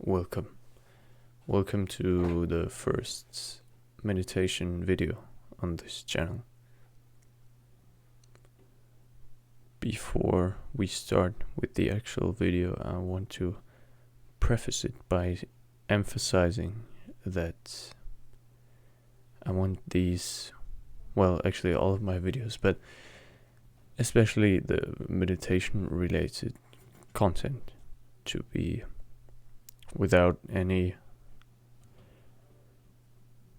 Welcome. Welcome to the first meditation video on this channel. Before we start with the actual video, I want to preface it by emphasizing that I want these, well, actually all of my videos, but especially the meditation related content to be without any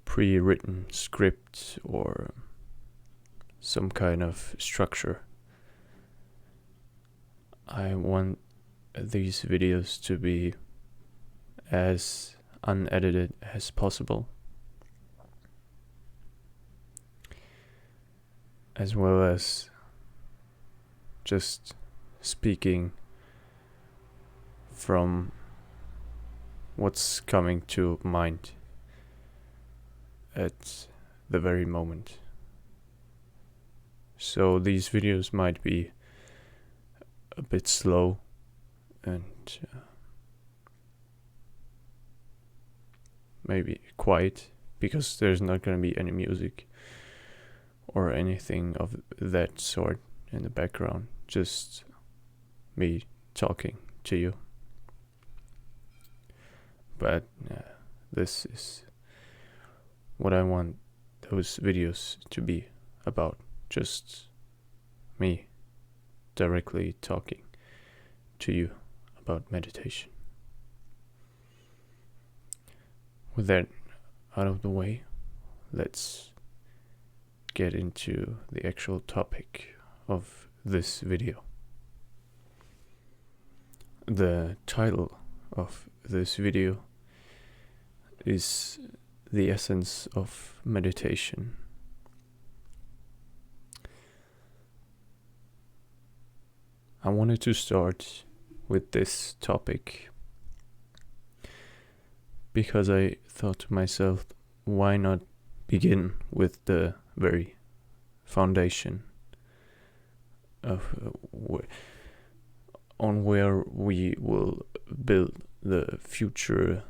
pre-written script or some kind of structure. I want these videos to be as unedited as possible, as well as just speaking from what's coming to mind at the very moment. So these videos might be a bit slow and maybe quiet, because there's not going to be any music or anything of that sort in the background, just me talking to you. But this is what I want those videos to be about, just me directly talking to you about meditation. With that out of the way, let's get into the actual topic of this video. The title of this video is the essence of meditation. I wanted to start with this topic because I thought to myself, why not begin with the very foundation of on where we will build the future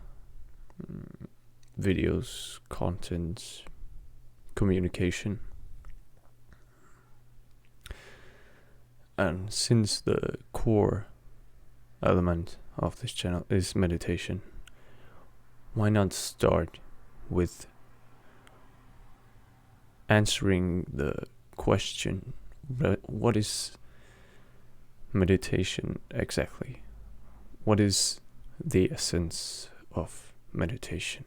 videos, content, communication. And since the core element of this channel is meditation, why not start with answering the question, what is meditation exactly? What is the essence of meditation?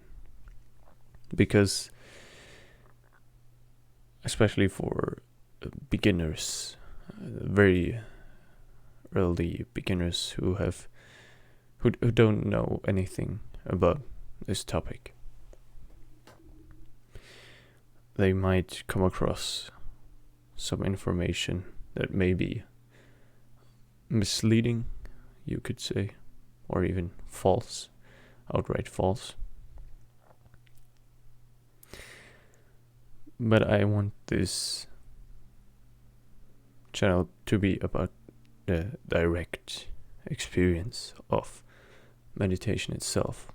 Because especially for beginners, very early beginners who don't know anything about this topic, they might come across some information that may be misleading, you could say, or even false, outright false. But I want this channel to be about the direct experience of meditation itself.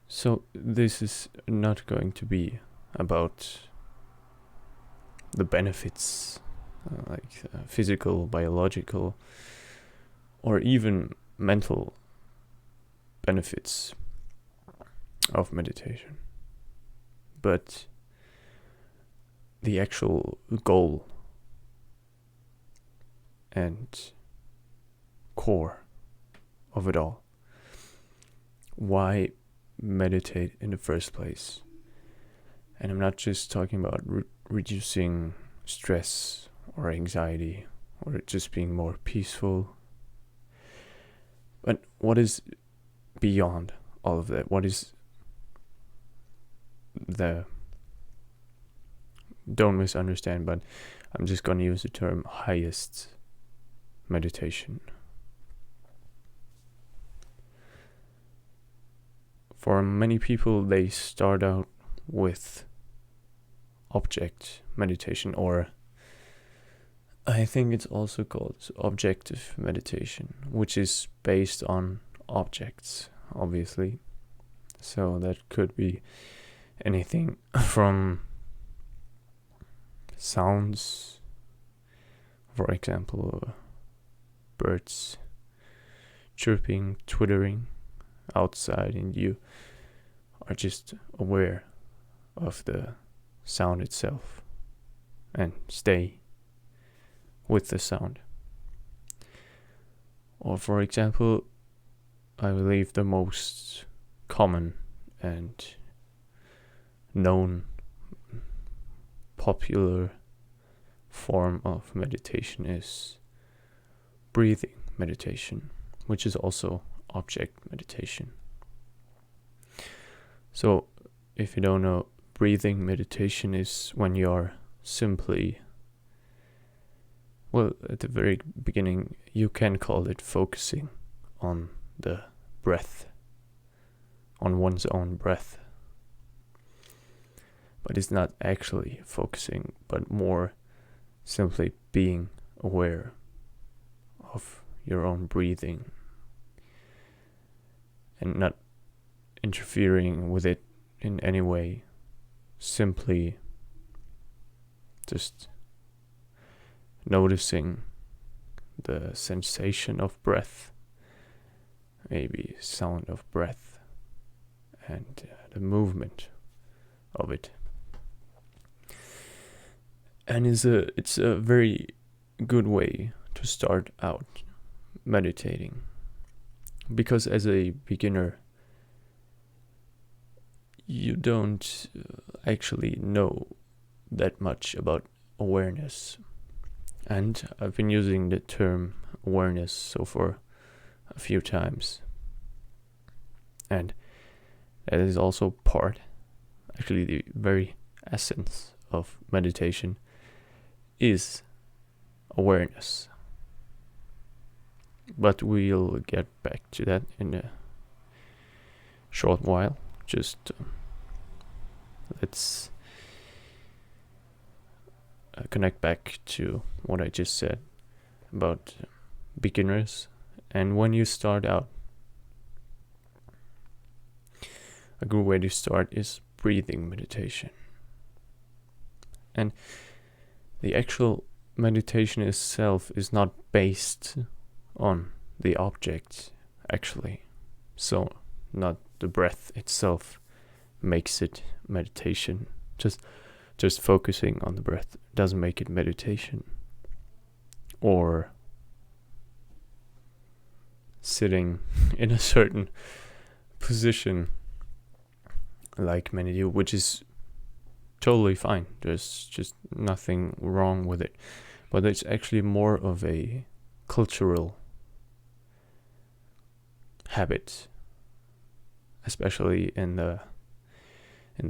So this is not going to be about the benefits, physical, biological, or even mental benefits of meditation, but the actual goal and core of it all. Why meditate in the first place? And I'm not just talking about reducing stress or anxiety or just being more peaceful, but what is beyond all of that? What is the, don't misunderstand, but I'm just going to use the term highest meditation. For many people, they start out with object meditation, or I think it's also called objective meditation, which is based on objects, obviously. So that could be anything from sounds, for example, birds chirping, twittering outside, and you are just aware of the sound itself and stay with the sound. Or, for example, I believe the most common and known popular form of meditation is breathing meditation, which is also object meditation. So, if you don't know, breathing meditation is when you're simply, well, at the very beginning, you can call it focusing on the breath, on one's own breath. But it's not actually focusing, but more simply being aware of your own breathing and not interfering with it in any way. Simply just noticing the sensation of breath, maybe sound of breath, and the movement of it. And it's a very good way to start out meditating, because as a beginner you don't actually know that much about awareness. And I've been using the term awareness so far a few times, and that is also part, actually the very essence of meditation is awareness. But we'll get back to that in a short while. Just let's connect back to what I just said about beginners. And when you start out, a good way to start is breathing meditation. And the actual meditation itself is not based on the object, actually. So not the breath itself makes it meditation. Just focusing on the breath doesn't make it meditation. Or sitting in a certain position like many do, which is totally fine. There's just nothing wrong with it. But it's actually more of a cultural habit, especially in the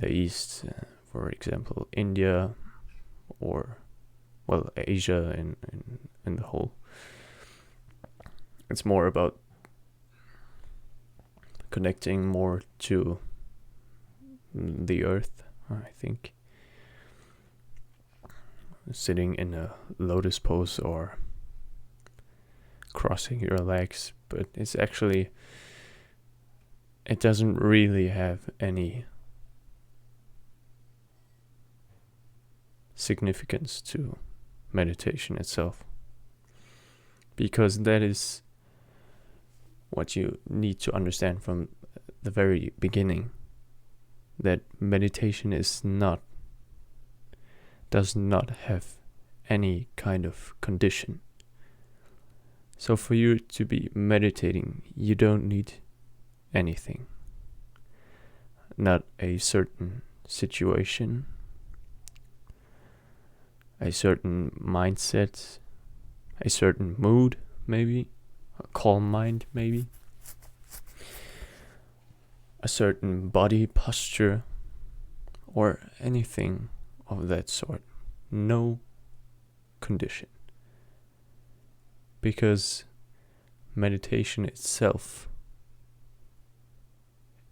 East, for example, India, or well, Asia in the whole. It's more about connecting more to the earth, I think. Sitting in a lotus pose or crossing your legs, but it's actually, it doesn't really have any significance to meditation itself, because that is what you need to understand from the very beginning, that meditation does not have any kind of condition. So for you to be meditating, you don't need anything. Not a certain situation, a certain mindset, a certain mood, maybe, a calm mind, maybe, a certain body posture, or anything of that sort. No condition. Because meditation itself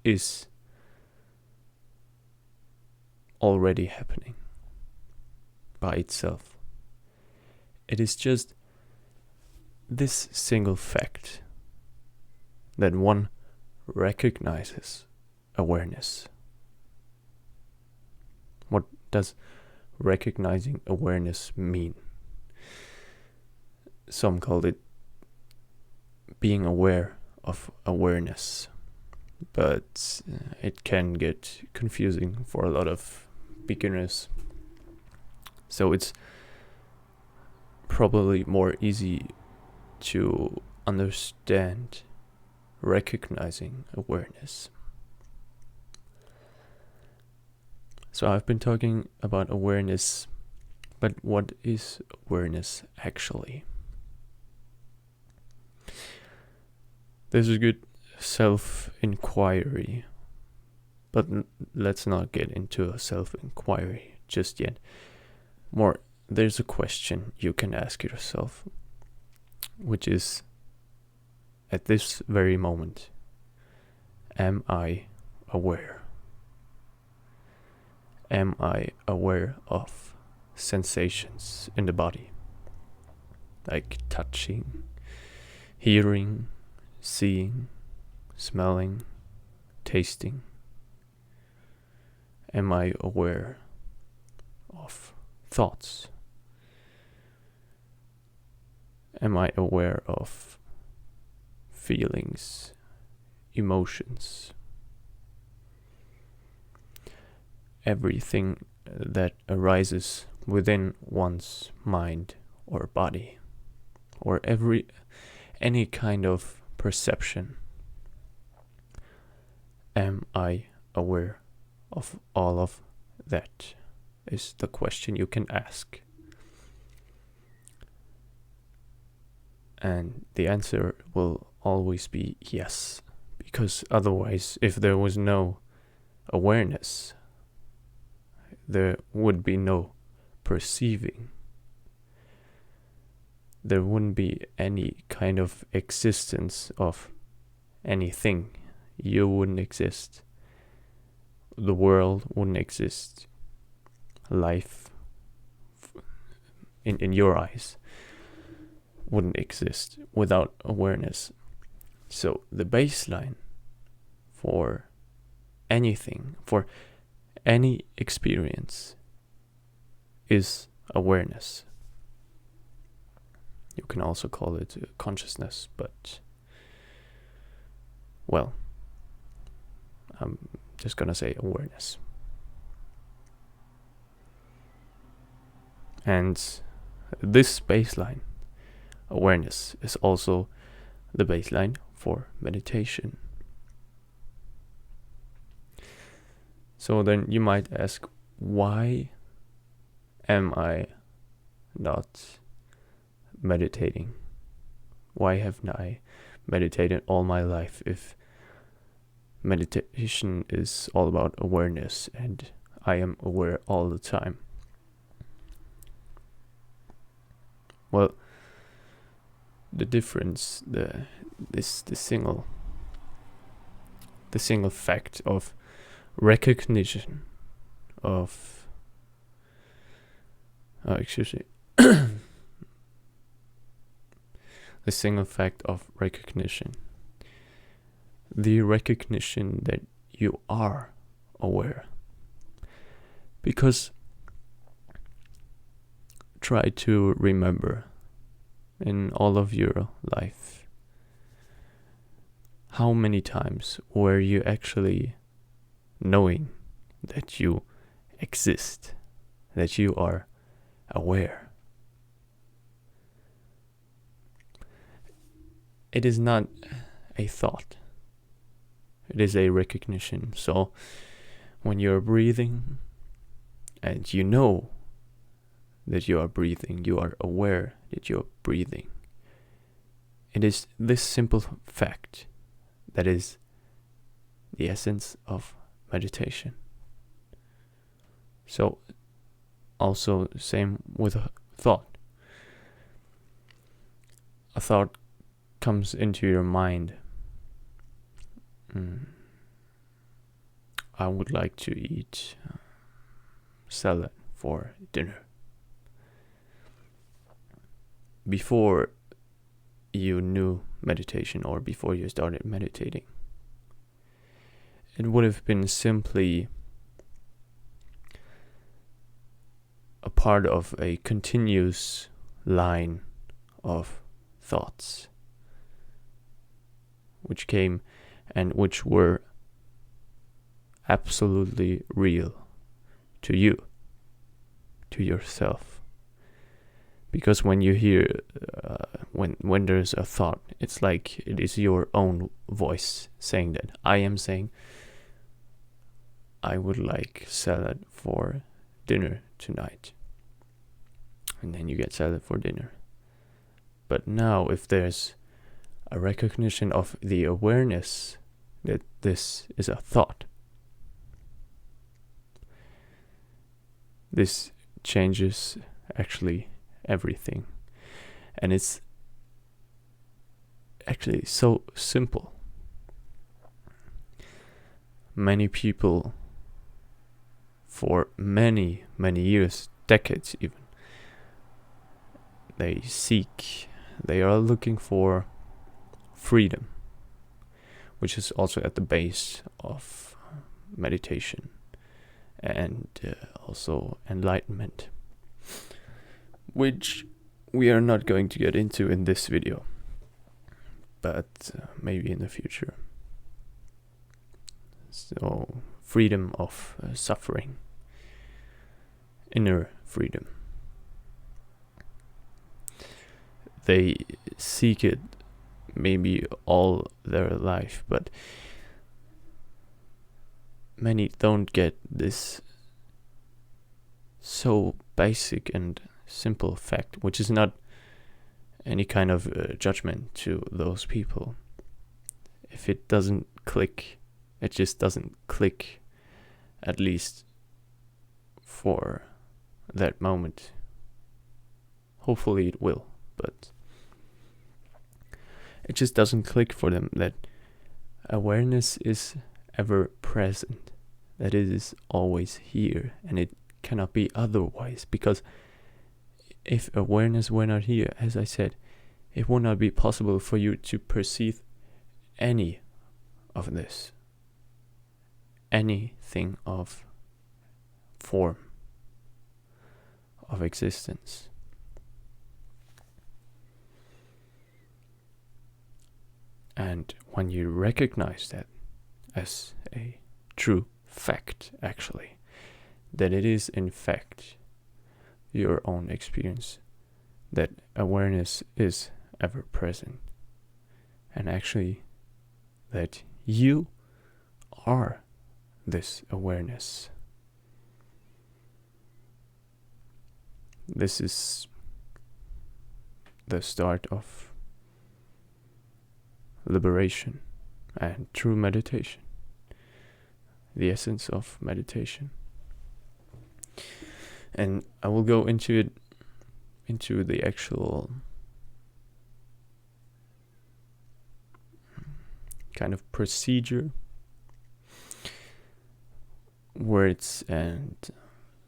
is already happening by itself. It is just this single fact that one recognizes awareness. What does recognizing awareness mean? Some call it being aware of awareness, but it can get confusing for a lot of beginners. So it's probably more easy to understand recognizing awareness. So I've been talking about awareness, but what is awareness actually? There's a good self-inquiry, but let's not get into a self-inquiry just yet. More, there's a question you can ask yourself, which is, at this very moment, am I aware? Am I aware of sensations in the body? Like touching, hearing, seeing, smelling, tasting. Am I aware of thoughts? Am I aware of feelings, emotions? Everything that arises within one's mind or body, or any kind of perception. Am I aware of all of that? Is the question you can ask. And the answer will always be yes, because otherwise, if there was no awareness, there would be no perceiving. There wouldn't be any kind of existence of anything. You wouldn't exist. The world wouldn't exist. Life, in your eyes, wouldn't exist without awareness. So the baseline for anything, for any experience, is awareness. You can also call it consciousness, but, well, I'm just gonna say awareness. And this baseline, awareness, is also the baseline for meditation. So then you might ask, why am I not meditating? Why haven't I meditated all my life if meditation is all about awareness and I am aware all the time? Well, the difference, the single fact of recognition of the single fact of recognition, the recognition that you are aware. Because try to remember in all of your life, how many times were you actually knowing that you exist, that you are aware? It is not a thought. It is a recognition. So when you're breathing and you know that you are breathing, you are aware that you're breathing. It is this simple fact that is the essence of meditation. So also same with a thought. A thought comes into your mind. I would like to eat salad for dinner. before you knew meditation or before you started meditating. It would have been simply a part of a continuous line of thoughts which came and which were absolutely real to you, to yourself. Because when you hear, when there's a thought, it's like it is your own voice saying that. I am saying, I would like salad for dinner tonight. And then you get salad for dinner. But now if there's a recognition of the awareness that this is a thought, this changes actually everything. And it's actually so simple. Many people for many years, decades even, they are looking for freedom, which is also at the base of meditation and also enlightenment, which we are not going to get into in this video, but maybe in the future. So, freedom of suffering, inner freedom. They seek it maybe all their life, but many don't get this so basic and simple fact, which is not any kind of judgment to those people. If it doesn't click, it just doesn't click, at least for that moment. Hopefully it will, but it just doesn't click for them that awareness is ever present, that it is always here, and it cannot be otherwise. Because if awareness were not here, as I said, it would not be possible for you to perceive any of this, anything of form, of existence. And when you recognize that as a true fact, actually, that it is in fact your own experience, that awareness is ever present, and actually that you are this awareness. This is the start of liberation and true meditation, the essence of meditation. And I will go into it, into the actual kind of procedure, words and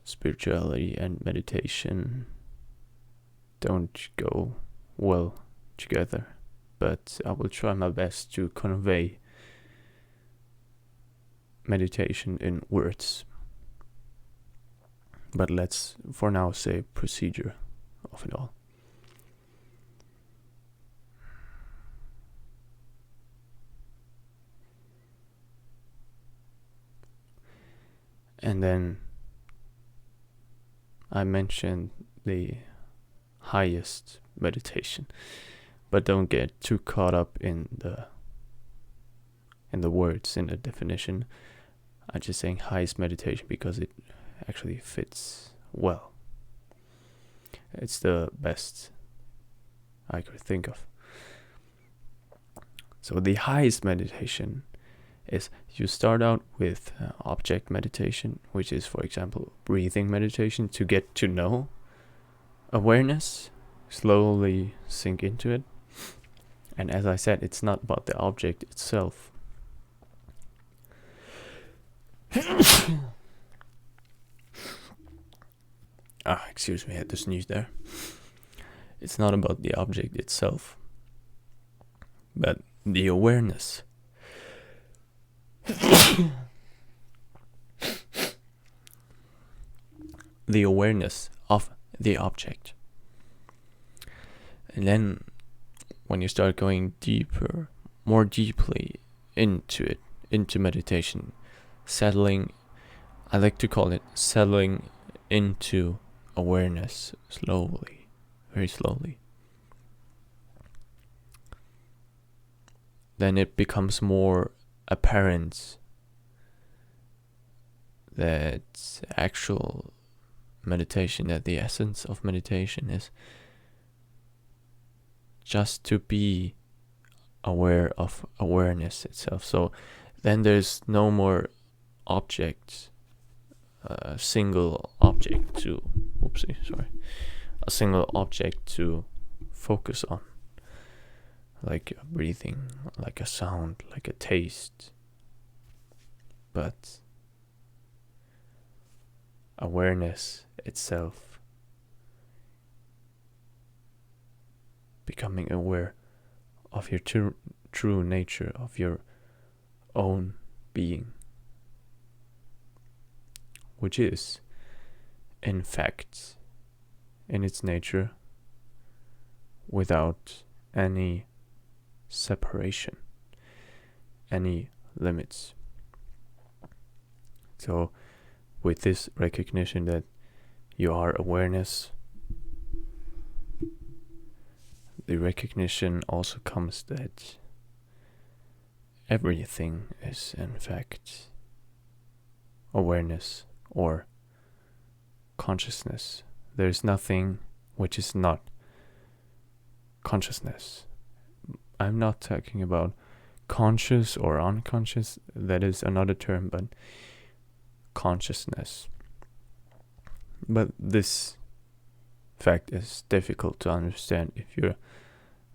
spirituality and meditation don't go well together, but I will try my best to convey meditation in words. But let's for now say procedure of it all. And then I mentioned the highest meditation, but don't get too caught up in the words, in the definition. I'm just saying highest meditation because it actually fits well. It's the best I could think of. So the highest meditation is you start out with object meditation, which is, for example, breathing meditation, to get to know awareness, slowly sink into it. And as I said, it's not about the object itself. Excuse me, I had to sneeze there. It's not about the object itself, but the awareness. The awareness of the object. And then when you start going deeper, more deeply into it, into meditation, I like to call it settling into awareness slowly, very slowly. Then it becomes more apparent that actual meditation, that the essence of meditation is just to be aware of awareness itself. So then there's no more objects, a single object to focus on, like a breathing, like a sound, like a taste, but awareness itself, becoming aware of your true nature, of your own being, which is, in fact, in its nature, without any separation, any limits. So, with this recognition that you are awareness, the recognition also comes that everything is in fact awareness or consciousness. There's nothing which is not consciousness. I'm not talking about conscious or unconscious, that is another term, but consciousness. But this fact is difficult to understand if you're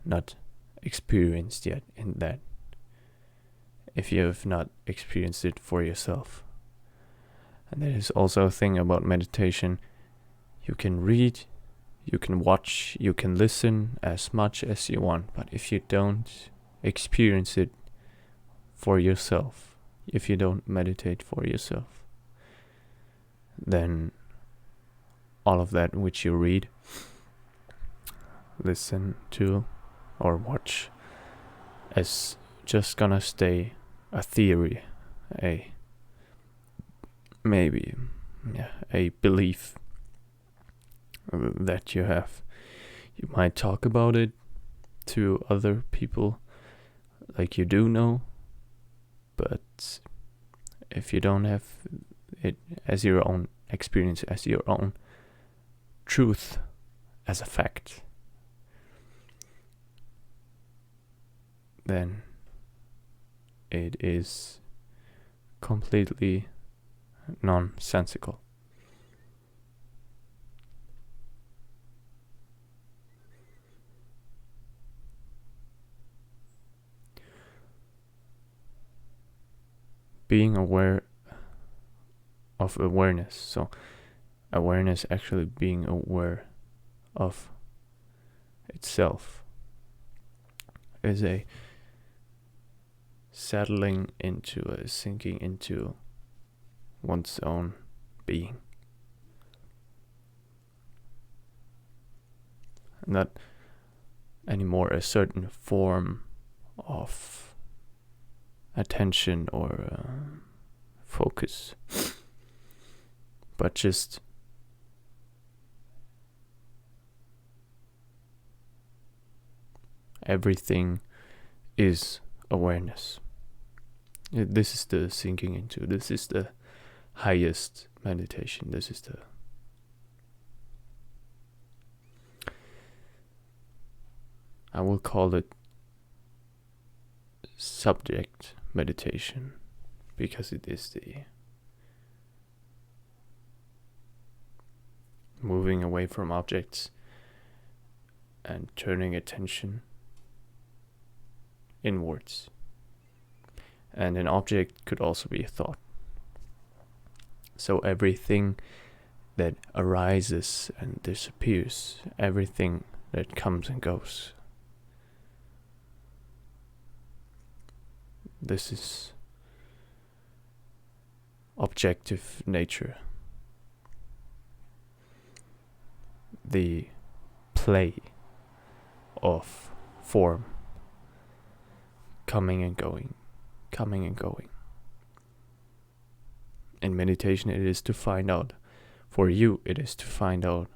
not experienced yet in that, if you have not experienced it for yourself. And there is also a thing about meditation. You can read, you can watch, you can listen as much as you want, but if you don't experience it for yourself, if you don't meditate for yourself, then all of that which you read, listen to, or watch is just gonna stay a theory, a belief that you have. You might talk about it to other people like you do know, but if you don't have it as your own experience, as your own truth, as a fact, then it is completely nonsensical. Being aware of awareness, so awareness actually being aware of itself, is a settling into, a sinking into one's own being. Not anymore a certain form of attention or focus, but just everything is awareness. This is the sinking into, this is the highest meditation, this is the I will call it subject meditation, because it is the moving away from objects and turning attention inwards. And an object could also be a thought. So everything that arises and disappears, everything that comes and goes. This is objective nature. The play of form coming and going, coming and going. In meditation, it is to find out, for you, it is to find out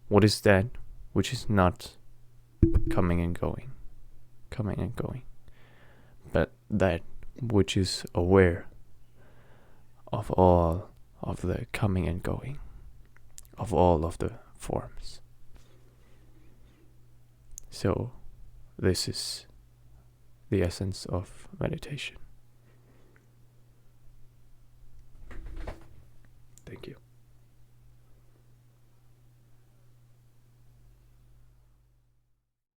what is that which is not coming and going, but that which is aware of all of the coming and going, of all of the forms. So, this is the essence of meditation. Thank you.